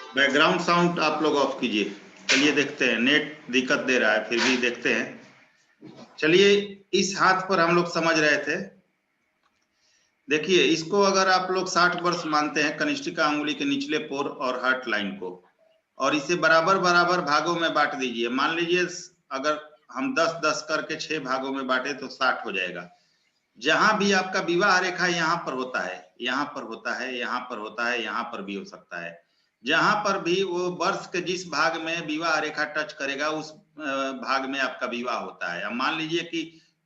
Background sound आप लोग of कीजिए। चलिए देखते हैं, नेट दिक्कत दे रहा है, फिर भी देखते हैं। चलिए, इस हाथ पर हम लोग समझ रहे थे। देखिए, इसको अगर आप लोग 60 वर्ष मानते हैं, कनिष्ठिका अंगुली के निचले पोर और हार्ट लाइन को, और इसे बराबर बराबर भागों में बांट दीजिए। मान लीजिए अगर हम 10-10 करके 6 भागों में बांटे तो 60 हो जाएगा। जहां भी आपका विवाह रेखा यहाँ पर होता है, यहाँ पर होता है, यहाँ पर होता है, यहाँ पर भी हो सकता है, जहां पर भी वो वर्ष के जिस भाग में विवाह रेखा टच करेगा उस भाग में आपका विवाह होता है। अब मान लीजिए कि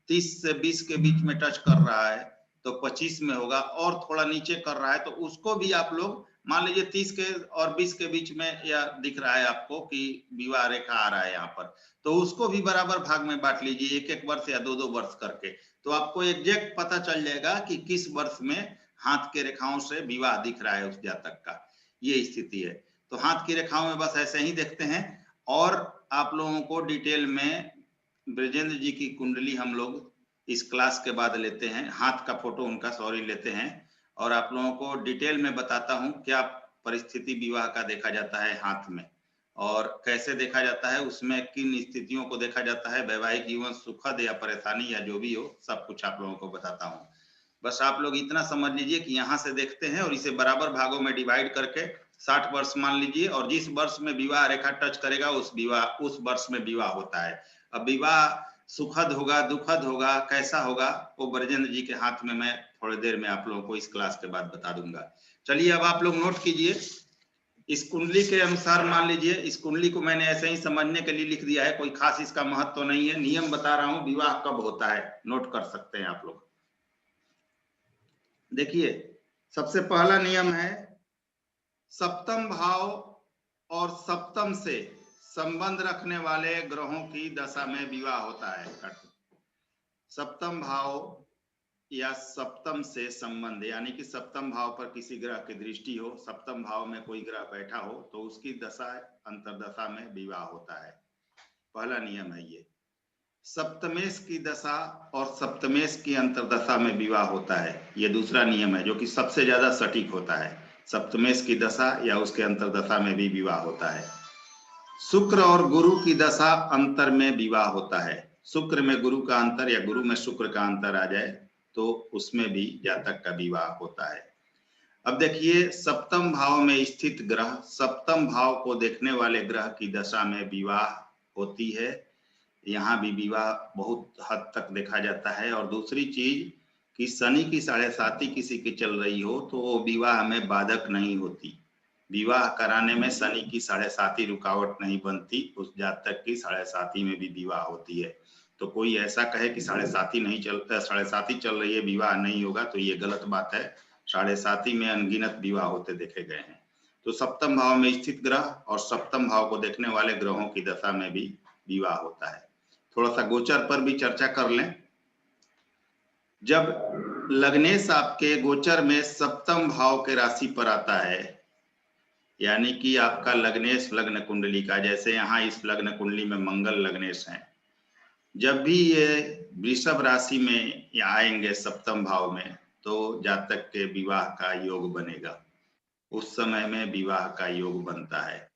30 से 20 के बीच में टच कर रहा है तो 25 में होगा, और थोड़ा नीचे कर रहा है तो उसको भी आप लोग मान लीजिए 30 के और 20 के बीच में या दिख रहा है आपको कि विवाह रेखा आ रहा है यहाँ पर, तो उसको भी बराबर भाग में बांट लीजिए, 1-1 वर्ष या 2-2 वर्ष करके। तो आपको एग्जैक्ट पता चल जाएगा कि किस वर्ष में हाथ के रेखाओं से विवाह दिख रहा है उस जातक का। ये स्थिति है। तो हाथ की रेखाओं में बस ऐसे ही देखते हैं, और आप लोगों को डिटेल में ब्रजेंद्र जी की कुंडली हम लोग इस क्लास के बाद लेते हैं, हाथ का फोटो उनका सॉरी लेते हैं, और आप लोगों को डिटेल में बताता हूं क्या परिस्थिति विवाह का देखा जाता है हाथ में, और कैसे देखा जाता है, उसमें किन स्थितियों को देखा जाता है, वैवाहिक जीवन सुखद या परेशानी या जो भी हो, सब कुछ आप लोगों को बताता हूँ। बस आप लोग इतना समझ लीजिए कि यहाँ से देखते हैं और इसे बराबर भागों में डिवाइड करके 60 वर्ष मान लीजिए, और जिस वर्ष में विवाह रेखा टच करेगा उस वर्ष में विवाह होता है। अब विवाह सुखद होगा, दुखद होगा, कैसा होगा, वो ब्रजेंद्र जी के हाथ में मैं थोड़ी देर में आप लोगों को इस क्लास के बाद बता दूंगा। चलिए, अब आप लोग नोट कीजिए। इस कुंडली के अनुसार मान लीजिए, इस कुंडली को मैंने ऐसे ही समझने के लिए लिख दिया है, कोई खास इसका महत्व तो नहीं है, नियम बता रहा हूं विवाह कब होता है, नोट कर सकते हैं आप लोग। देखिए, सबसे पहला नियम है सप्तम भाव और सप्तम से संबंध रखने वाले ग्रहों की दशा में विवाह होता है। सप्तम भाव या सप्तम से संबंध, यानी कि सप्तम भाव पर किसी ग्रह की दृष्टि हो, सप्तम भाव में कोई ग्रह बैठा हो तो उसकी दशा अंतरदशा में विवाह होता है। पहला नियम है ये। सप्तमेश की दशा और सप्तमेश की अंतरदशा में विवाह होता है, ये दूसरा नियम है जो कि सबसे ज्यादा सटीक होता है। सप्तमेश की दशा या उसके अंतरदशा में भी विवाह होता है। शुक्र और गुरु की दशा अंतर में विवाह होता है। शुक्र में गुरु का अंतर या गुरु में शुक्र का अंतर आ जाए तो उसमें भी जातक का विवाह होता है। अब देखिए, सप्तम भाव में स्थित ग्रह, सप्तम भाव को देखने वाले ग्रह की दशा में विवाह होती है। यहाँ भी विवाह बहुत हद तक देखा जाता है। और दूसरी चीज कि शनि की 7.5 किसी की चल रही हो तो वो विवाह में बाधक नहीं होती। विवाह कराने में शनि की 7.5 रुकावट नहीं बनती, उस जातक की 7.5 में भी विवाह होती है। तो कोई ऐसा कहे कि 7.5 नहीं चलता, 7.5 चल रही है विवाह नहीं होगा, तो ये गलत बात है। 7.5 में अनगिनत विवाह होते देखे गए हैं। तो सप्तम भाव में स्थित ग्रह और सप्तम भाव को देखने वाले ग्रहों की दशा में भी विवाह होता है। थोड़ा सा गोचर पर भी चर्चा कर लें। जब लग्नेश आपके गोचर में सप्तम भाव के राशि पर आता है, यानी कि आपका लग्नेश लग्न कुंडली का, जैसे यहाँ इस लग्न कुंडली में मंगल लग्नेश है, जब भी ये वृषभ राशि में आएंगे सप्तम भाव में तो जातक के विवाह का योग बनेगा, उस समय में विवाह का योग बनता है।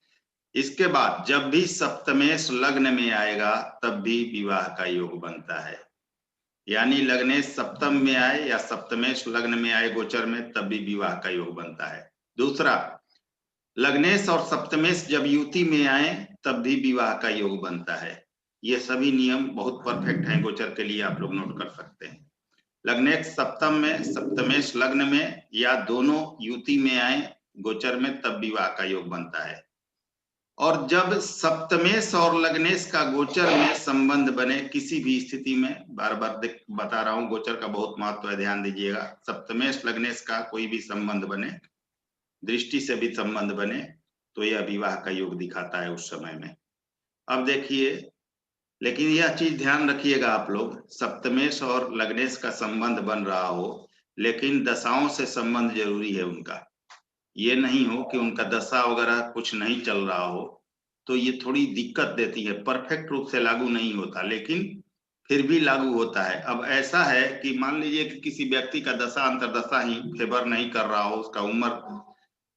इसके बाद जब भी सप्तमेश लग्न में आएगा तब भी विवाह का योग बनता है, यानी लग्नेश सप्तम में आए या सप्तमेश लग्न में आए गोचर में तब भी विवाह का योग बनता है। दूसरा, लग्नेश और सप्तमेश जब युति में आए तब भी विवाह का योग बनता है। ये सभी नियम बहुत परफेक्ट हैं गोचर के लिए, आप लोग नोट कर सकते हैं। लग्नेश सप्तम में, सप्तमेश लग्न में या दोनों युति में आए गोचर में तब विवाह का योग बनता है। और जब सप्तमेश और लग्नेश का गोचर में संबंध बने किसी भी स्थिति में, बार बार बता रहा हूं गोचर का बहुत महत्व है, ध्यान दीजिएगा। सप्तमेश लग्नेश का कोई भी संबंध बने, दृष्टि से भी संबंध बने, तो यह विवाह का योग दिखाता है उस समय में। अब देखिए, लेकिन यह चीज ध्यान रखिएगा आप लोग, सप्तमेश और लग्नेश का संबंध बन रहा हो लेकिन दशाओं से संबंध जरूरी है उनका। ये नहीं हो कि उनका दशा वगैरह कुछ नहीं चल रहा हो तो ये थोड़ी दिक्कत देती है, परफेक्ट रूप से लागू नहीं होता लेकिन फिर भी लागू होता है। अब ऐसा है कि मान लीजिए कि किसी व्यक्ति का दशा अंतरदशा ही फेवर नहीं कर रहा हो, उसका उम्र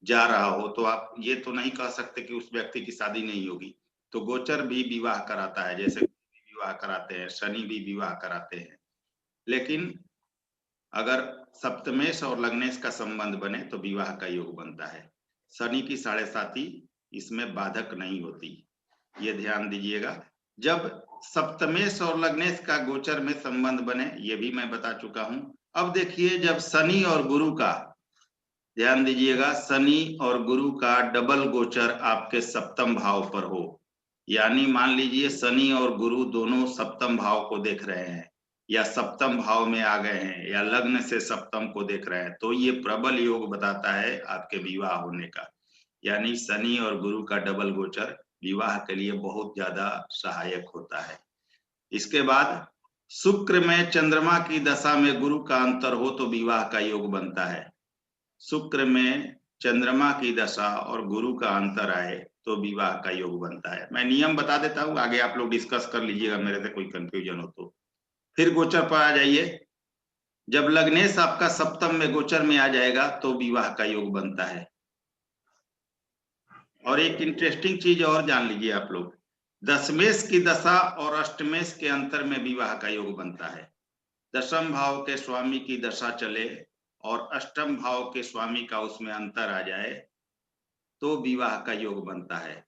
जा रहा हो तो आप ये तो नहीं कह सकते कि उस व्यक्ति की शादी नहीं होगी। तो गोचर भी विवाह कराता है, जैसे विवाह कराते हैं, शनि भी विवाह कराते हैं। लेकिन अगर सप्तमेश और लग्नेश का संबंध बने तो विवाह का योग बनता है। शनि की 7.5 इसमें बाधक नहीं होती, ये ध्यान दीजिएगा। जब सप्तमेश और लग्नेश का गोचर में संबंध बने, ये भी मैं बता चुका हूं। अब देखिए, जब शनि और गुरु का, ध्यान दीजिएगा, शनि और गुरु का डबल गोचर आपके सप्तम भाव पर हो, यानी मान लीजिए शनि और गुरु दोनों सप्तम भाव को देख रहे हैं या सप्तम भाव में आ गए हैं या लग्न से सप्तम को देख रहे हैं, तो ये प्रबल योग बताता है आपके विवाह होने का। यानी शनि और गुरु का डबल गोचर विवाह के लिए बहुत ज्यादा सहायक होता है। इसके बाद शुक्र में चंद्रमा की दशा में गुरु का अंतर हो तो विवाह का योग बनता है। शुक्र में चंद्रमा की दशा और गुरु का अंतर आए तो विवाह का योग बनता है। मैं नियम बता देता हूं, आगे आप लोग डिस्कस कर लीजिएगा, मेरे से कोई कंफ्यूजन हो तो। फिर गोचर पर आ जाइए। जब लग्नेश आपका सप्तम में गोचर में आ जाएगा तो विवाह का योग बनता है। और एक इंटरेस्टिंग चीज और जान लीजिए आप लोग, दशमेश की दशा और अष्टमेश के अंतर में विवाह का योग बनता है। दशम भाव के स्वामी की दशा चले और अष्टम भाव के स्वामी का उसमें अंतर आ जाए तो विवाह का योग बनता है।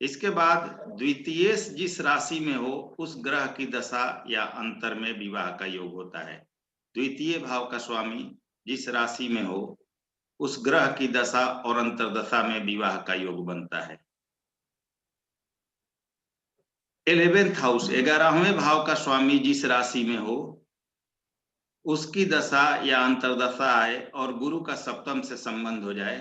इसके बाद द्वितीय जिस राशि में हो उस ग्रह की दशा या अंतर में विवाह का योग होता है। द्वितीय भाव का स्वामी जिस राशि में हो उस ग्रह की दशा और अंतरदशा में विवाह का योग बनता है। 11th हाउस, 11वें भाव का स्वामी जिस राशि में हो उसकी दशा या अंतरदशा आए और गुरु का सप्तम से संबंध हो जाए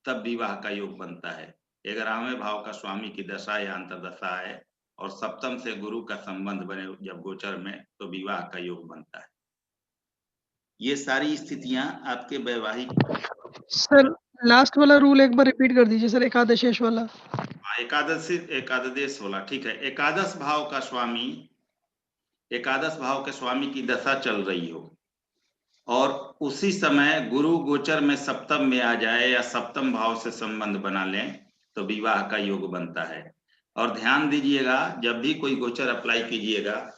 तब विवाह का योग बनता है। 11वें भाव का स्वामी की दशा या अंतरदशा आए और सप्तम से गुरु का संबंध बने जब गोचर में तो विवाह का योग बनता है। ये सारी स्थितियां आपके वैवाहिक। सर लास्ट वाला रूल एक बार रिपीट कर दीजिए सर, एकादशेश वाला। एकादश वाला, ठीक है। एकादश भाव का स्वामी, एकादश भाव के स्वामी की दशा चल रही हो और उसी समय गुरु गोचर में सप्तम में आ जाए या सप्तम भाव से संबंध बना लें तो विवाह का योग बनता है। और ध्यान दीजिएगा, जब भी कोई गोचर अप्लाई कीजिएगा,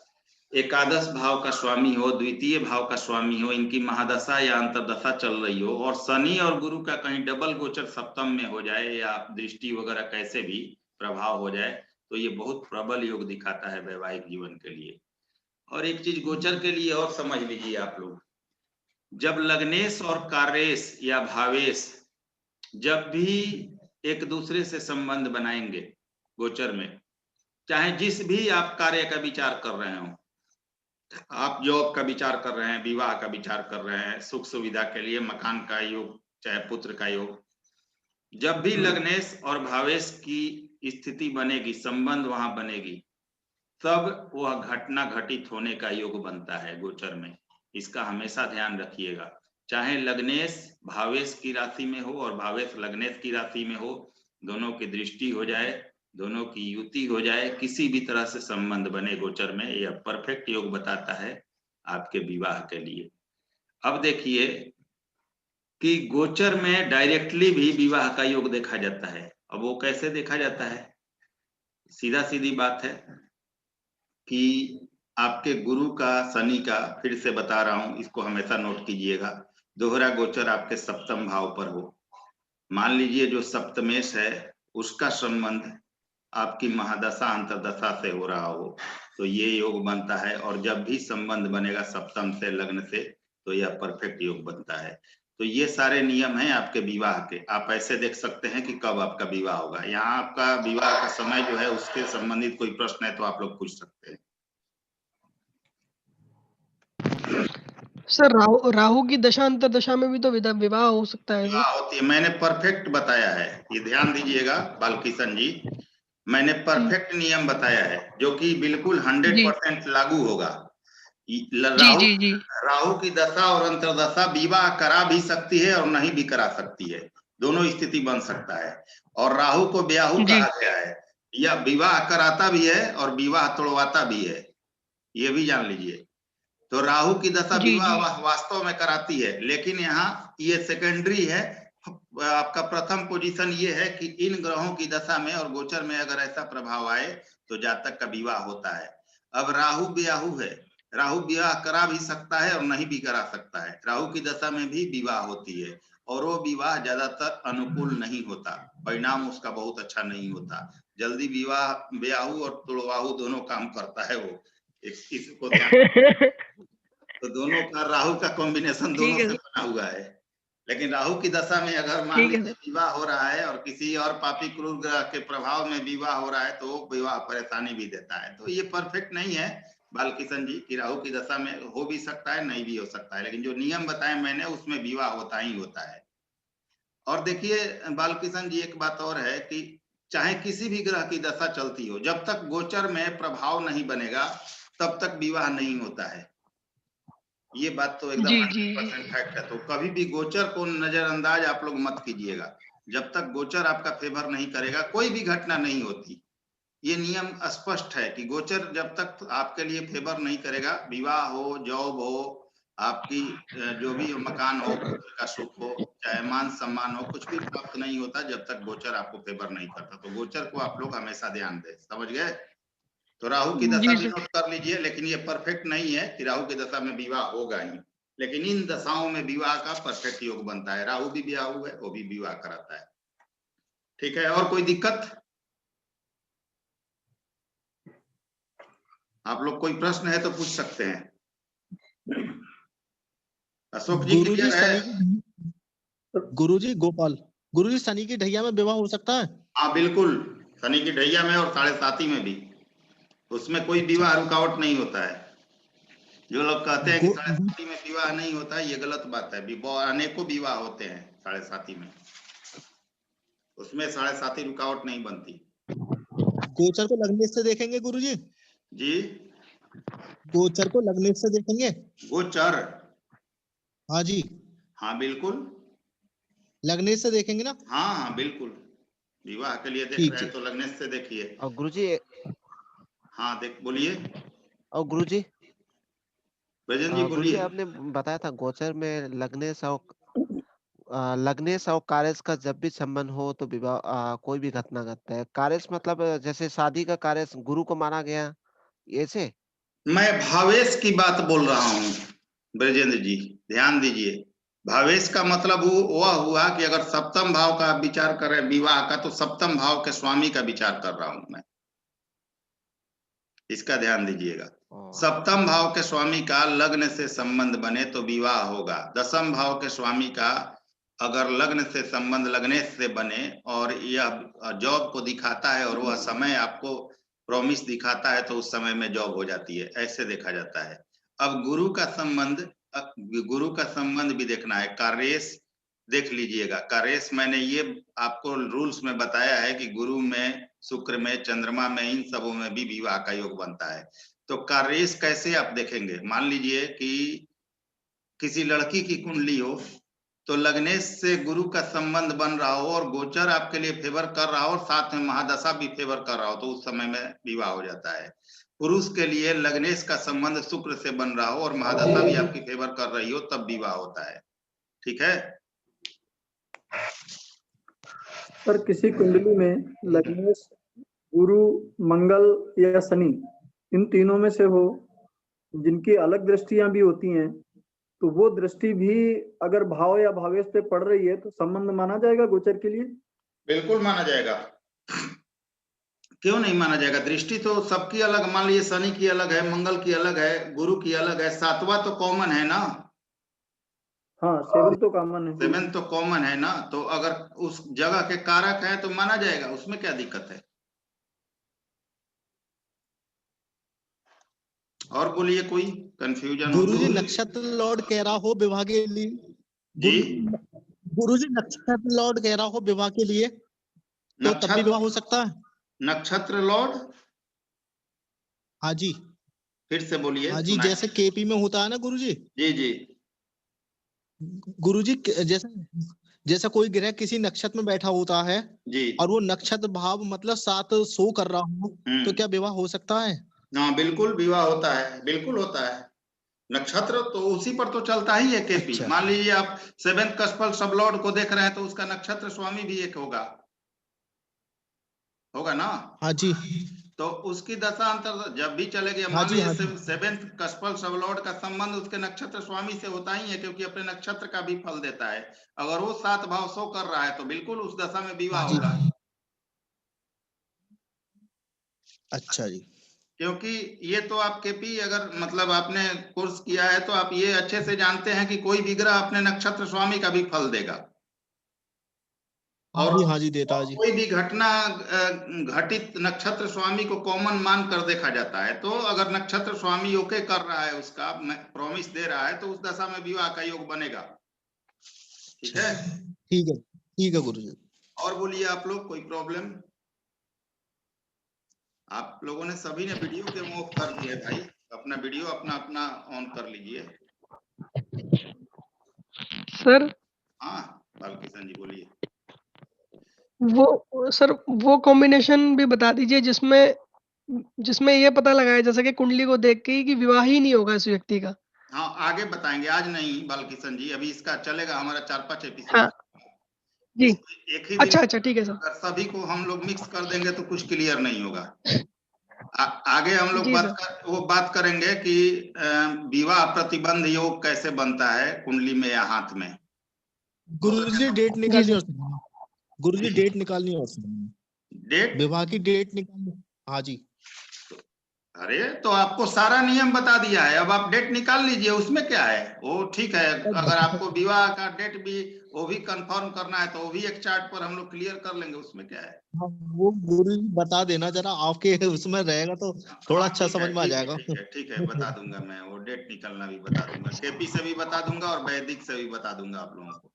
एकादश भाव का स्वामी हो, द्वितीय भाव का स्वामी हो, इनकी महादशा या अंतरदशा चल रही हो और शनि और गुरु का कहीं डबल गोचर सप्तम में हो जाए या दृष्टि वगैरह कैसे भी प्रभाव हो जाए तो ये बहुत प्रबल योग दिखाता है वैवाहिक जीवन के लिए। और एक चीज गोचर के लिए और समझ लीजिए आप लोग, जब लग्नेश और कार्येश या भावेश जब भी एक दूसरे से संबंध बनाएंगे गोचर में, चाहे जिस भी आप कार्य का विचार कर रहे हो, आप जॉब का विचार कर रहे हैं, विवाह का विचार कर रहे हैं, सुख सुविधा के लिए मकान का योग, चाहे पुत्र का योग, जब भी लग्नेश और भावेश की स्थिति बनेगी, संबंध वहां बनेगी, तब वह घटना घटित होने का योग बनता है गोचर में। इसका हमेशा ध्यान रखिएगा। चाहे लग्नेश भावेश की राशि में हो और भावेश लग्नेश की राशि में हो, दोनों की दृष्टि हो जाए, दोनों की युति हो जाए, किसी भी तरह से संबंध बने गोचर में, यह परफेक्ट योग बताता है आपके विवाह के लिए। अब देखिए कि गोचर में डायरेक्टली भी विवाह का योग देखा जाता है। अब वो कैसे देखा जाता है? सीधा सीधी बात है कि आपके गुरु का, शनि का, फिर से बता रहा हूं, इसको हमेशा नोट कीजिएगा, दोहरा गोचर आपके सप्तम भाव पर हो। मान लीजिए जो सप्तमेश है उसका संबंध आपकी महादशा अंतरदशा से हो रहा हो तो ये योग बनता है। और जब भी संबंध बनेगा सप्तम से, लग्न से, तो यह परफेक्ट योग बनता है। तो ये सारे नियम हैं आपके विवाह के। आप ऐसे देख सकते हैं कि कब आपका विवाह होगा। यहाँ आपका विवाह का समय जो है उसके संबंधित कोई प्रश्न है तो आप लोग पूछ सकते हैं। सर राहु की दशा अंतर दशा में भी तो विवाह हो सकता है विवाह होती है, मैंने परफेक्ट बताया है, ये ध्यान दीजिएगा बालकिशन जी, मैंने परफेक्ट नियम बताया है जो कि बिल्कुल 100% लागू होगा। राहु की दशा और अंतरदशा विवाह करा भी सकती है और नहीं भी करा सकती है, दोनों स्थिति बन सकता है। और राहु को ब्याहु कहा गया है, या विवाह कराता भी है और विवाह तोड़वाता भी है, ये भी जान लीजिए। तो राहु की दशा विवाह वास्तव में कराती है, लेकिन यहाँ ये सेकेंडरी है, आपका प्रथम पोजीशन ये है कि इन ग्रहों की दशा में और गोचर में अगर ऐसा प्रभाव आए तो जातक का विवाह होता है। अब राहु ब्याहु है, राहु विवाह करा भी सकता है और नहीं भी करा सकता है। राहु की दशा में भी विवाह होती है और वो विवाह ज्यादातर अनुकूल नहीं होता, परिणाम उसका बहुत अच्छा नहीं होता। जल्दी विवाह ब्याहु और तुड़वाहु दोनों काम करता है वो, इसको ध्यान। तो दोनों का राहु का कॉम्बिनेशन दोनों ठीक है से सर, बना हुआ है। लेकिन राहु की दशा में अगर मान ठीक है लीजिए सर। विवाह हो रहा है और किसी और पापी क्रूर ग्रह के प्रभाव में विवाह हो रहा है तो वो विवाह परेशानी भी देता है। तो ये परफेक्ट नहीं है बालकिशन जी कि राहु की दशा में हो भी सकता है, नहीं भी हो सकता है, लेकिन जो नियम बताए मैंने उसमें विवाह होता ही होता है। और देखिए बालकिशन जी, एक बात और है कि चाहे किसी भी ग्रह की दशा चलती हो, जब तक गोचर में प्रभाव नहीं बनेगा तब तक विवाह नहीं होता है। ये बात तो एकदम जी जी जी 100% फैक्ट है। तो कभी भी गोचर को नजरअंदाज आप लोग मत कीजिएगा। जब तक गोचर आपका फेवर नहीं करेगा कोई भी घटना नहीं होती। ये नियम स्पष्ट है कि गोचर जब तक आपके लिए फेवर नहीं करेगा, विवाह हो, जॉब हो, आपकी जो भी मकान हो, पुत्र का सुख हो, चाहे मान सम्मान हो, कुछ भी प्राप्त नहीं होता जब तक गोचर आपको फेवर नहीं करता। तो गोचर को आप लोग हमेशा ध्यान दें, समझ गए? तो राहु की दशा जी भी सर। नोट कर लीजिए, लेकिन ये परफेक्ट नहीं है कि राहु की दशा में विवाह होगा ही, लेकिन इन दशाओं में विवाह का परफेक्ट योग बनता है। राहु भी ब्याहु है, वो भी विवाह कराता है। ठीक है, और कोई दिक्कत? आप लोग कोई प्रश्न है तो पूछ सकते हैं। अशोक जी गुरुजी क्लियर है? शनि की गुरुजी गोपाल गुरुजी शनि की ढैया में विवाह हो सकता है? हाँ बिल्कुल, शनि की ढैया में और 7.5 में भी, उसमें कोई विवाह रुकावट नहीं होता है। जो लोग कहते हैं कि 7.5 में विवाह नहीं होता है, ये गलत बात है। अनेकों विवाह होते हैं 7.5 में, उसमें 7.5 रुकावट नहीं बनती। गोचर को लगने से देखेंगे गुरुजी? जी, गोचर को लगने से देखेंगे? गोचर, हाँ जी, हाँ बिल्कुल, लगने से देखेंगे ना? हाँ हाँ बिल्कुल, विवाह के लिए देख ठीक रहे हैं है। तो लगने से देखिए। और गुरुजी, हाँ देख, बोलिए और गुरुजी, ब्रजन जी, गुरुजी बोलिए। आपने बताया था गोचर में लगने से और कार्यस का जब भी संबंध हो तो विवाह कोई भी घटना घटता है। कार्यस मतलब जैसे शादी का कार्यस गुरु को माना गया, ऐसे? मैं भावेश की बात बोल रहा हूँ ब्रजेंद्र जी, ध्यान दीजिए। भावेश का मतलब वह हुआ कि अगर सप्तम भाव का विचार करें विवाह का, तो सप्तम भाव के स्वामी का विचार कर रहा हूं मैं, इसका ध्यान दीजिएगा। सप्तम भाव के स्वामी का लग्न से संबंध बने तो विवाह होगा। दसम भाव के स्वामी का अगर लग्न से संबंध लगने से बने और यह जॉब को दिखाता है और वह समय आपको प्रॉमिस दिखाता है तो उस समय में जॉब हो जाती है, ऐसे देखा जाता है। अब गुरु का संबंध भी देखना है। कार्येश देख लीजिएगा, कार्येश मैंने ये आपको रूल्स में बताया है कि गुरु में, शुक्र में, चंद्रमा में, इन सबों में भी विवाह का योग बनता है। तो कार्येश कैसे आप देखेंगे? मान लीजिए कि किसी लड़की की कुंडली हो तो लग्नेश से गुरु का संबंध बन रहा हो और गोचर आपके लिए फेवर कर रहा हो और साथ में महादशा भी फेवर कर रहा हो, तो उस समय में विवाह हो जाता है। पुरुष के लिए लग्नेश का संबंध शुक्र से बन रहा हो और महादशा भी आपकी फेवर कर रही हो तब विवाह होता है। ठीक है पर किसी कुंडली में लग्नेश, गुरु, मंगल या शनि, इन तीनों में से हो, जिनकी अलग दृष्टियां भी होती हैं, तो वो दृष्टि भी अगर भाव या भावेश पे पड़ रही है तो संबंध माना जाएगा गोचर के लिए? बिल्कुल माना जाएगा, क्यों नहीं माना जाएगा? दृष्टि तो सबकी अलग, मान लीजिए शनि की अलग है, मंगल की अलग है, गुरु की अलग है, सातवां तो कॉमन है ना। हाँ, सेवन तो कॉमन है। सेवन तो कॉमन है ना, तो अगर उस जगह के कारक है तो माना जाएगा, उसमें क्या दिक्कत है? और बोलिए, कोई कंफ्यूजन हो गुरुजी तो? नक्षत्र लॉर्ड कह रहा हो विवाह के लिए? जी, गुरुजी नक्षत्र लॉर्ड कह रहा हो विवाह के लिए तो तब भी विवाह हो सकता है? नक्षत्र लॉर्ड, हाँ जी, फिर से बोलिए, हाँ जी, सुनाइए। जैसे केपी में होता है ना गुरुजी। जी जी गुरुजी जैसा जैसा कोई ग्रह किसी नक्षत्र में बैठा होता है जी, और वो नक्षत्र भाव मतलब साथ शो कर रहा हो तो क्या विवाह हो सकता है? हाँ बिल्कुल विवाह होता है, बिल्कुल होता है। नक्षत्र तो उसी पर तो चलता ही है केपी। अच्छा। मान लीजिए आप 7th कस्पल सब लॉर्ड को देख रहे हैं तो उसका नक्षत्र स्वामी भी एक होगा ना। हाँ जी, तो उसकी दशा अंतर जब भी चलेगी, हाँ मान जी, हाँ लीजिए जी। 7th कस्पल सब लॉर्ड का संबंध उसके नक्षत्र स्वामी से होता ही है, क्योंकि अपने नक्षत्र का भी फल देता है। अगर वो 7 भाव शो कर रहा है तो बिल्कुल उस दशा में विवाह हाँ जी। होगा। अच्छा जी। क्योंकि ये तो आप केपी अगर मतलब आपने कोर्स किया है तो आप ये अच्छे से जानते हैं कि कोई भी ग्रह अपने नक्षत्र स्वामी का भी फल देगा। हाँ और जी, हाँ जी, देता है जी। कोई भी घटना घटित नक्षत्र स्वामी को कॉमन मान कर देखा जाता है। तो अगर नक्षत्र स्वामी ओके कर रहा है, उसका प्रॉमिस दे रहा है, तो उस दशा में विवाह का योग बनेगा। ठीक है, ठीक है गुरुजी। और बोलिए आप लोग, कोई प्रॉब्लम? आप लोगों ने सभी ने वीडियो के ऑफ कर दिए भाई, अपना वीडियो अपना अपना ऑन कर लीजिए। सर हाँ बालकिशन जी बोलिए। वो सर वो कॉम्बिनेशन भी बता दीजिए जिसमें जिसमें ये पता लगाया जा सके कुंडली को देख के ही कि विवाह ही नहीं होगा इस व्यक्ति का। हाँ आगे बताएंगे, आज नहीं बालकिशन जी, अभी इसका चलेगा हमारा 4-5 एपिसोड। हाँ जी। इसको एक ही दिन अच्छा ठीक है सर। अगर सभी को हम लोग मिक्स कर देंगे तो कुछ क्लियर नहीं होगा। आगे हम लोग जी सर। वो बात करेंगे कि विवाह प्रतिबंध योग कैसे बनता है कुंडली में या हाथ में। गुरुजी डेट जी निकालनी सर। और सुनाना। गुरुजी डेट निकालनी और सुनाना। डेट? विवाह की डेट निकालनी। हाँ जी। अरे तो आपको सारा नियम बता दिया है, अब आप डेट निकाल लीजिए, उसमें क्या है। वो ठीक है, अगर आपको विवाह का डेट भी वो भी कंफर्म करना है तो वो भी एक चार्ट पर हम लोग क्लियर कर लेंगे, उसमें क्या है। हाँ, वो गुरुजी बता देना जरा, आपके उसमें रहेगा तो थोड़ा हाँ अच्छा समझ में आ जाएगा। ठीक है बता दूंगा मैं, वो डेट निकलना भी बता दूंगा, केपी से भी बता दूंगा और वैदिक से भी बता दूंगा आप लोगों को।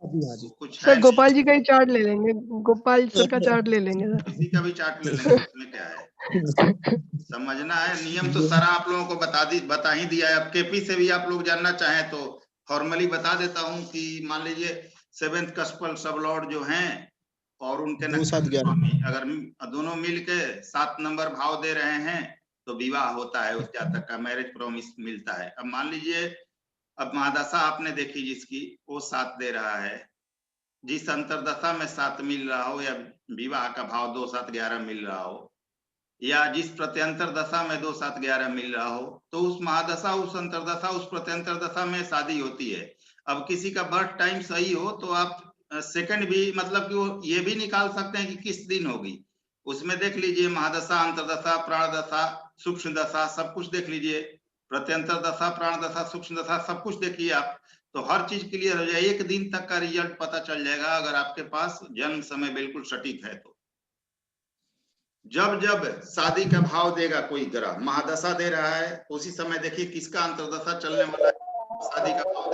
हाँ जी। कुछ सर है गोपाल जी नहीं, का ही चार्ट ले लेंगे, गोपाल सर का चार्ट ले लेंगे सर। किसी का भी चार्ट ले लेंगे, उसमें क्या है। समझना है, नियम तो सारा आप लोगों को बता ही दिया है। अब केपी से भी आप लोग जानना चाहें तो फॉर्मली बता देता हूं कि मान लीजिए 7th कस्पल सब लॉर्ड जो हैं और उनके 2, 7, नक्षत्र 11 स्वामी अगर दोनों मिलके 7 नंबर भाव दे रहे हैं तो विवाह होता है, उस जातक का मैरिज प्रॉमिस मिलता है। अब मान लीजिए अब महादशा आपने देखी जिसकी, वो 7 दे रहा है, जिस अंतरदशा में 7 मिल रहा हो या विवाह का भाव 2, 7, 11 मिल रहा हो, या जिस प्रत्यंतर दशा में 2, 7, 11 मिल रहा हो, तो उस महादशा, उस अंतरदशा, उस प्रत्यंतर दशा में शादी होती है। अब किसी का बर्थ टाइम सही हो तो आप सेकंड भी मतलब कि वो ये भी निकाल सकते हैं कि किस दिन होगी, उसमें देख लीजिए महादशा, अंतरदशा, प्राण दशा, सूक्ष्म दशा, सब कुछ देख लीजिए, प्रत्यंतर दशा, प्राण दशा, सूक्ष्म दशा, सब कुछ देखिए आप, तो हर चीज क्लियर हो जाए, एक दिन तक का रिजल्ट पता चल जाएगा अगर आपके पास जन्म समय बिल्कुल सटीक है तो। जब जब शादी का भाव देगा कोई ग्रह, महादशा दे रहा है उसी समय देखिए किसका अंतरदशा चलने वाला है, शादी का भाव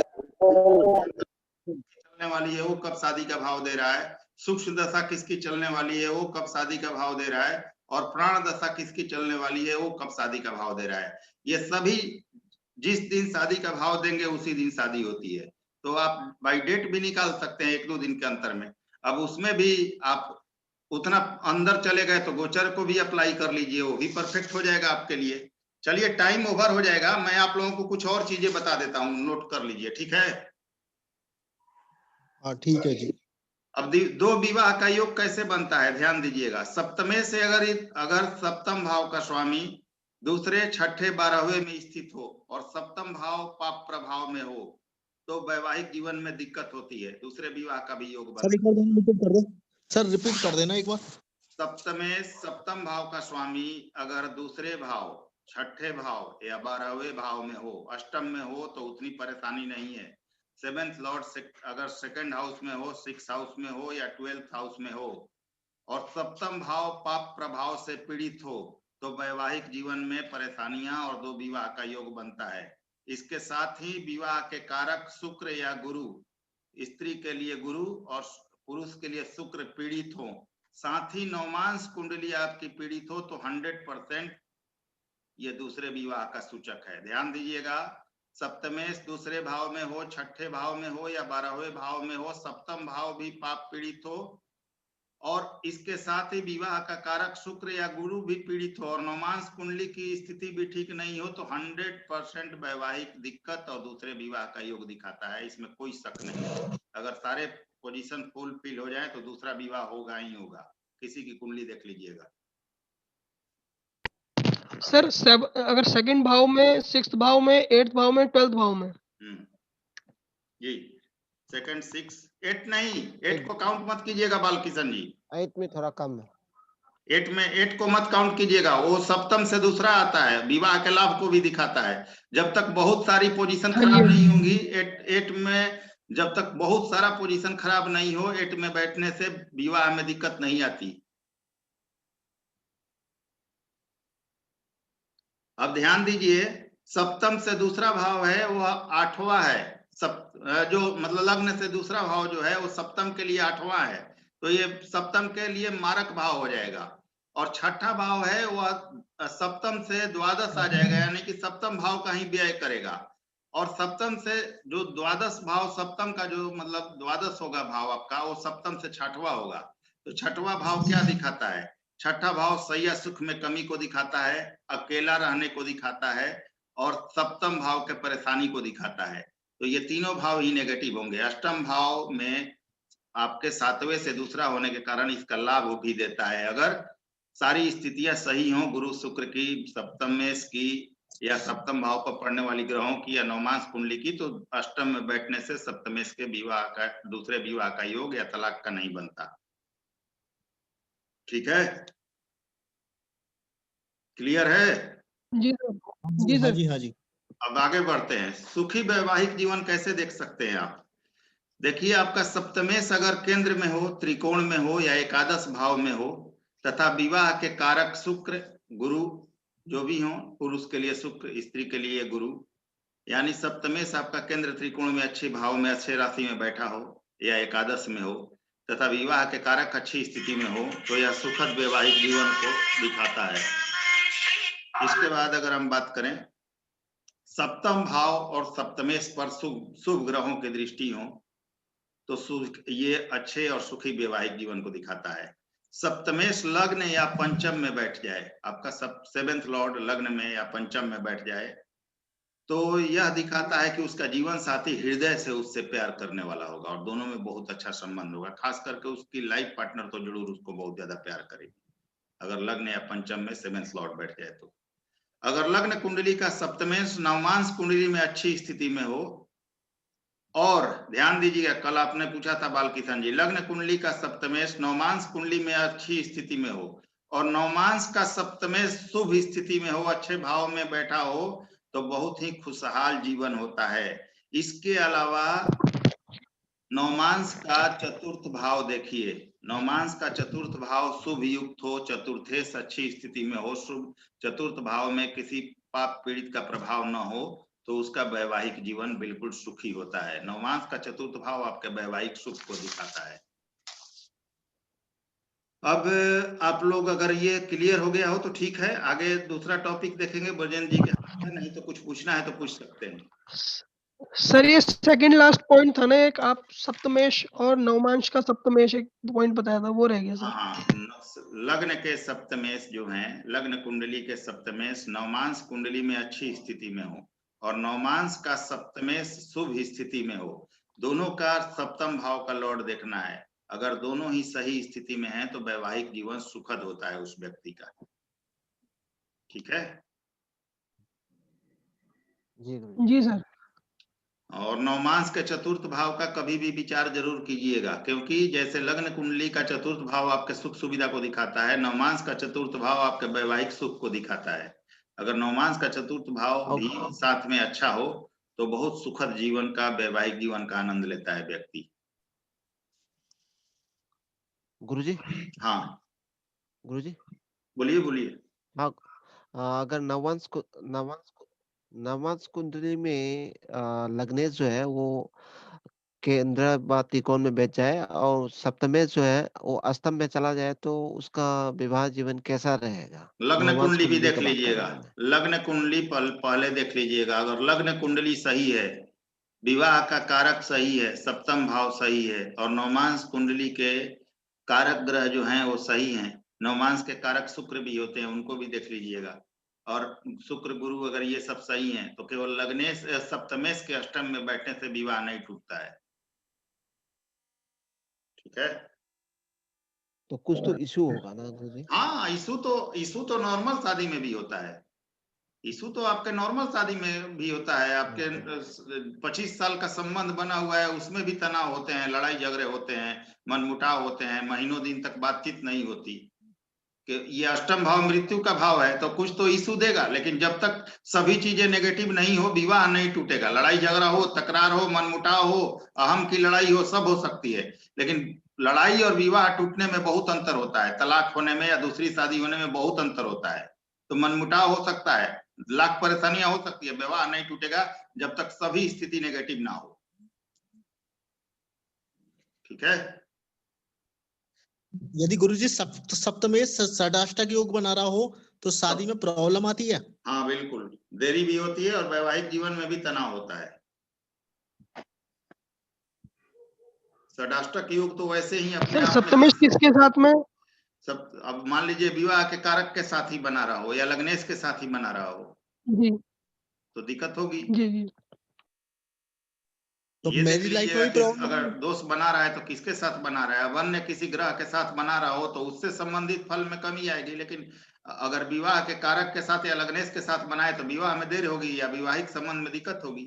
चलने वाली है वो कब शादी का भाव दे रहा है, सूक्ष्म दशा किसकी चलने वाली है वो कब शादी का भाव दे रहा है, और प्राण दशा किसकी चलने वाली है वो कब शादी का भाव दे रहा है। ये सभी जिस दिन शादी का भाव देंगे उसी दिन शादी होती है। तो आप बाई डेट भी निकाल सकते हैं 1-2 दिन के अंतर में। अब उसमें भी आप उतना अंदर चले गए तो गोचर को भी अप्लाई कर लीजिए, वो भी परफेक्ट हो जाएगा आपके लिए। चलिए टाइम ओवर हो जाएगा, मैं आप लोगों को कुछ और चीजें बता देता हूँ, नोट कर लीजिए, ठीक है। हाँ ठीक है जी। अब दो विवाह का योग कैसे बनता है ध्यान दीजिएगा। सप्तमे से अगर सप्तम भाव का स्वामी दूसरे, छठे, 12वें में स्थित हो और सप्तम भाव पाप प्रभाव में हो तो वैवाहिक जीवन में दिक्कत होती है, दूसरे विवाह का भी योग बनता सर एक बार रिपीट कर दो, सर रिपीट कर देना एक बार। सप्तमे सप्तम भाव का स्वामी अगर दूसरे भाव, छठे भाव या 12वें भाव में हो, अष्टम में हो तो उतनी परेशानी नहीं है। 7th लॉर्ड अगर सेकंड हाउस में हो, 6th हाउस में हो या 12th हाउस में हो और सप्तम भाव पाप प्रभाव से पीड़ित हो तो वैवाहिक जीवन में परेशानियां और दो विवाह का योग बनता है। इसके साथ ही विवाह के कारक शुक्र या गुरु, स्त्री के लिए गुरु और पुरुष के लिए शुक्र पीड़ित हो, साथ ही नवमांश कुंडली आपकी पीड़ित हो तो 100% ये दूसरे विवाह का सूचक है। ध्यान दीजिएगा, सप्तमेश दूसरे भाव में हो, छठे भाव में हो या 12वें भाव में हो, सप्तम भाव भी पाप पीड़ित हो और इसके साथ ही विवाह का कारक शुक्र या गुरु भी पीड़ित हो और नवमांश कुंडली की स्थिति भी ठीक नहीं हो तो 100% वैवाहिक दिक्कत और दूसरे विवाह का योग दिखाता है, इसमें कोई शक नहीं है। अगर सारे पोजीशन फुलफिल हो जाए तो दूसरा विवाह होगा ही होगा। किसी की कुंडली देख लीजिएगा। सर अगर सेकंड भाव में, सिक्स्थ भाव में, 8th भाव में, 12th भाव में। जी सेकंड 6 8 नहीं, 8 को काउंट मत कीजिएगा बालकिशन जी। 8 में थोड़ा कम है। 8 को मत काउंट कीजिएगा, वो सप्तम से दूसरा आता है, विवाह के लाभ को भी दिखाता है। जब तक बहुत सारी पोजीशन खराब नहीं होंगी 8 में, जब तक बहुत सारा पोजीशन खराब नहीं हो 8 में बैठने से विवाह में दिक्कत नहीं आती। अब ध्यान दीजिए, सप्तम से दूसरा भाव है वो 8वां है, जो मतलब लग्न से दूसरा भाव जो है वो सप्तम के लिए 8वां है, तो ये सप्तम के लिए मारक भाव हो जाएगा। और छठा भाव है वह सप्तम से द्वादश आ जाएगा, यानी कि सप्तम भाव का ही व्यय करेगा। और सप्तम से जो द्वादश भाव, सप्तम का जो मतलब द्वादश होगा भाव आपका, वो सप्तम से छठवां होगा। तो छठवां भाव क्या दिखाता है? छठा भाव सैया सुख में कमी को दिखाता है, अकेला रहने को दिखाता है और सप्तम भाव के परेशानी को दिखाता है। तो ये तीनों भाव ही नेगेटिव होंगे। अष्टम भाव में आपके 7वें से दूसरा होने के कारण इसका लाभ भी देता है। अगर सारी स्थितियां सही हो, गुरु शुक्र की, सप्तमेश की या सप्तम भाव पर पड़ने वाली ग्रहों की या नवमांश कुंडली की, तो अष्टम में बैठने से सप्तमेश के विवाह का, दूसरे विवाह का योग या तलाक का नहीं बनता। ठीक है, क्लियर है? जी सर, जी हाँ सर। जी, हाँ जी। अब आगे बढ़ते हैं। सुखी वैवाहिक जीवन कैसे देख सकते हैं आप? देखिए, आपका सप्तमेश अगर केंद्र में हो, त्रिकोण में हो या एकादश भाव में हो तथा विवाह के कारक शुक्र, गुरु जो भी हो, पुरुष के लिए शुक्र, स्त्री के लिए गुरु, यानी सप्तमेश आपका केंद्र त्रिकोण में अच्छे भाव में, अच्छे राशि में बैठा हो या एकादश में हो तथा विवाह के कारक अच्छी स्थिति में हो तो यह सुखद वैवाहिक जीवन को दिखाता है। इसके बाद अगर हम बात करें, सप्तम भाव और सप्तमेश पर शुभ ग्रहों की दृष्टि हो तो ये अच्छे और सुखी वैवाहिक जीवन को दिखाता है। सप्तमेश लग्न या पंचम में बैठ जाए, आपका 7th लॉर्ड लग्न में या पंचम में बैठ जाए तो यह दिखाता है कि उसका जीवन साथी हृदय से उससे प्यार करने वाला होगा और दोनों में बहुत अच्छा संबंध होगा। खास करके उसकी लाइफ पार्टनर तो जरूर उसको बहुत ज्यादा प्यार करेगी अगर लग्न या पंचम में 7th लॉर्ड बैठ जाए तो। अगर लग्न कुंडली का सप्तमेश नवमांश कुंडली में अच्छी स्थिति में हो, और ध्यान दीजिएगा, कल आपने पूछा था बालकिशन जी, लग्न कुंडली का सप्तमेश नवमांश कुंडली में अच्छी स्थिति में हो और नवमांश का सप्तमेश शुभ स्थिति में हो, अच्छे भाव में बैठा हो तो बहुत ही खुशहाल जीवन होता है। इसके अलावा नवमांश का चतुर्थ भाव देखिए, नवमांश का चतुर्थ भाव शुभ युक्त हो, चतुर्थेश अच्छी स्थिति में हो, शुभ चतुर्थ भाव में किसी पाप पीड़ित का प्रभाव न हो तो उसका वैवाहिक जीवन बिल्कुल सुखी होता है। नवमांश का चतुर्थ भाव आपके वैवाहिक सुख को दिखाता है। अब आप लोग अगर ये क्लियर हो गया हो तो ठीक है, आगे दूसरा टॉपिक देखेंगे। बजन जी के हाथ में, नहीं तो कुछ पूछना है तो पूछ सकते हैं। सर ये सेकंड लास्ट पॉइंट था ना, एक आप सप्तमेश और नवमांश का सप्तमेश एक पॉइंट बताया था, वो रह गया सर। हाँ, लग्न के सप्तमेश जो हैं, लग्न कुंडली के सप्तमेश नवमांश कुंडली में अच्छी स्थिति में हो और नवमांश का सप्तमेश शुभ स्थिति में हो, दोनों का सप्तम भाव का लॉर्ड देखना है। अगर दोनों ही सही स्थिति में हैं तो वैवाहिक जीवन सुखद होता है उस व्यक्ति का। ठीक है जी सर। और नवमांश के चतुर्थ भाव का कभी भी विचार जरूर कीजिएगा, क्योंकि जैसे लग्न कुंडली का चतुर्थ भाव आपके सुख सुविधा को दिखाता है, नवमांश का चतुर्थ भाव आपके वैवाहिक सुख को दिखाता है। अगर नवमांश का चतुर्थ भाव भी साथ में अच्छा हो तो बहुत सुखद जीवन का, वैवाहिक जीवन का आनंद लेता है व्यक्ति। गुरुजी। हाँ गुरुजी बोलिए बोलिए। हाँ, अगर नवमांश कुंडली में लग्नेश जो है वो केंद्र व त्रिकोण में बैठ जाए और सप्तमेश जो है वो अष्टम में चला जाए तो उसका विवाह जीवन कैसा रहेगा? लग्न नवमांश कुंडली भी देख की बात कर लीजिएगा, रहा हूं मैं। लग्न कुंडली पहले देख लीजिएगा। अगर लग्न कुंडली सही है, विवाह का कारक सही है, सप्तम भाव सही है और नवमांश कुंडली के कारक ग्रह जो हैं वो सही हैं, नवमांश के कारक शुक्र भी होते हैं, उनको भी देख लीजिएगा। और शुक्र गुरु अगर ये सब सही हैं तो केवल लग्नेश सप्तमेश के अष्टम में बैठने से विवाह नहीं टूटता है। ठीक है, तो कुछ तो इशू होगा ना गुरुजी? हाँ, इशू तो नॉर्मल शादी में भी होता है। इशू तो आपके नॉर्मल शादी में भी होता है। आपके 25 साल का संबंध बना हुआ है, उसमें भी तनाव होते हैं, लड़ाई झगड़े होते हैं, मनमुटाव होते हैं, महीनों दिन तक बातचीत नहीं होती। कि ये अष्टम भाव मृत्यु का भाव है तो कुछ तो इशू देगा, लेकिन जब तक सभी चीजें नेगेटिव नहीं हो, विवाह नहीं टूटेगा। लड़ाई झगड़ा हो, तकरार हो, मनमुटाव हो, अहम की लड़ाई हो, सब हो सकती है, लेकिन लड़ाई और विवाह टूटने में बहुत अंतर होता है। तलाक होने में या दूसरी शादी होने में बहुत अंतर होता है। तो मनमुटाव हो सकता है, लाख परेशानियां हो सकती है, विवाह नहीं टूटेगा जब तक सभी स्थिति नेगेटिव ना हो। ठीक है, यदि गुरुजी सप्तमेश षडाष्टक योग बना रहा हो तो शादी में प्रॉब्लम आती है? हाँ बिल्कुल, देरी भी होती है और वैवाहिक जीवन में भी तनाव होता है। षडाष्टक योग तो वैसे ही अपने सर आप सप्तमेश में किसके साथ में? सब, अब मान लीजिए विवाह के कारक के साथ ही बना रहा हो या लग्नेश के साथ ही बना रहा हो जी तो दिक्कत होगी। जी जी। तो ये देख मैरिज लाइफ लीजिएगा में भी कि प्रॉब्लम? अगर दोस्त बना रहा है तो किसके साथ बना रहा है। अब अन्य किसी ग्रह के साथ बना रहा हो तो उससे संबंधित फल में कमी आएगी, लेकिन अगर विवाह के कारक के साथ या लग्नेश के साथ बनाए तो विवाह में देर होगी या वैवाहिक संबंध में दिक्कत होगी।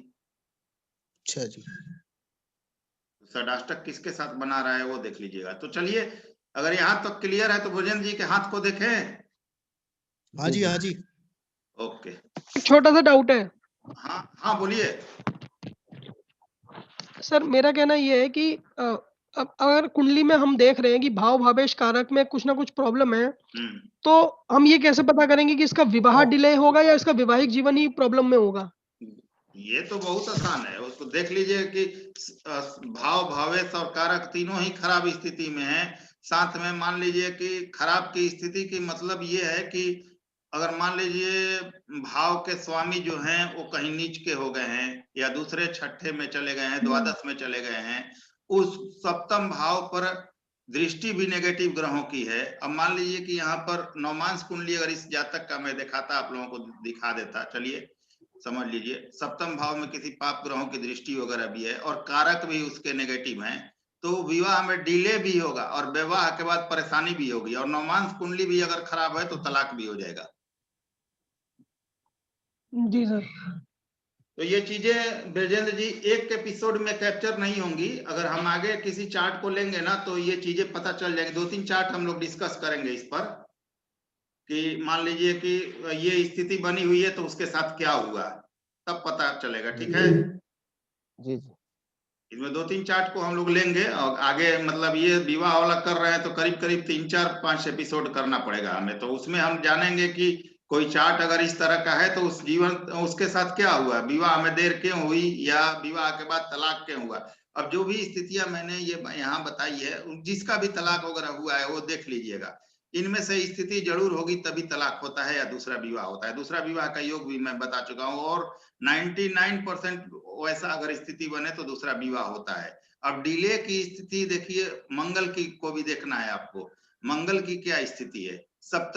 अच्छा जी। षडाष्टक किसके साथ बना रहा है वो देख लीजिएगा। तो चलिए, अगर यहाँ तक क्लियर है तो भोजन जी के हाथ को देखें। हाँ जी, हाँ जी। ओके, छोटा सा डाउट है हाँ हाँ बोलिए। सर। मेरा कहना ये है कि अब अगर कुंडली में हम देख रहे हैं कि भाव भावेश कारक में कुछ ना कुछ प्रॉब्लम है, तो हम ये कैसे पता करेंगे कि इसका विवाह डिले होगा या इसका वैवाहिक जीवन ही प्रॉब्लम में होगा? ये तो बहुत आसान है, उसको देख लीजिए कि भाव भावेश और कारक तीनों ही खराब स्थिति में है। साथ में मान लीजिए कि खराब की स्थिति की मतलब ये है कि अगर मान लीजिए भाव के स्वामी जो हैं वो कहीं नीच के हो गए हैं या दूसरे छठे में चले गए हैं, द्वादश में चले गए हैं, उस सप्तम भाव पर दृष्टि भी नेगेटिव ग्रहों की है। अब मान लीजिए कि यहाँ पर नवमांश कुंडली अगर इस जातक का मैं दिखाता, आप लोगों को दिखा देता, चलिए समझ लीजिए। सप्तम भाव में किसी पाप ग्रहों की दृष्टि वगैरह भी है और कारक भी उसके नेगेटिव हैं, तो विवाह में डिले भी होगा और विवाह के बाद परेशानी भी होगी। और नवमांश कुंडली भी अगर खराब है तो तलाक भी हो जाएगा। जी सर। तो ये चीजें ब्रजेंद्र जी एक एपिसोड में कैप्चर नहीं होंगी। अगर हम आगे किसी चार्ट को लेंगे ना तो ये चीजें पता चल जाएंगी। 2-3 चार्ट हम लोग डिस्कस करेंगे इस पर कि मान लीजिए कि ये स्थिति बनी हुई है तो उसके साथ क्या हुआ, तब पता चलेगा। ठीक है जी जी। इसमें 2-3 चार्ट को हम लोग लेंगे और आगे मतलब ये विवाह वाला कर रहे हैं तो करीब करीब 3-4-5 एपिसोड करना पड़ेगा हमें। तो उसमें हम जानेंगे कि कोई चार्ट अगर इस तरह का है तो उस जीवन उसके साथ क्या हुआ, विवाह में देर क्यों हुई या विवाह के बाद तलाक क्यों हुआ। अब जो भी स्थितियां मैंने ये यहाँ बताई है, जिसका भी तलाक वगैरह हुआ है वो देख लीजिएगा। इनमें से स्थिति जरूर होगी तभी तलाक होता है या दूसरा विवाह होता है। दूसरा विवाह का योग भी मैं बता चुका हूँ और 99% वैसा अगर स्थिति बने तो दूसरा विवाह होता है। अब डिले की स्थिति देखिए, मंगल की को भी देखना है आपको, मंगल की क्या स्थिति है। सब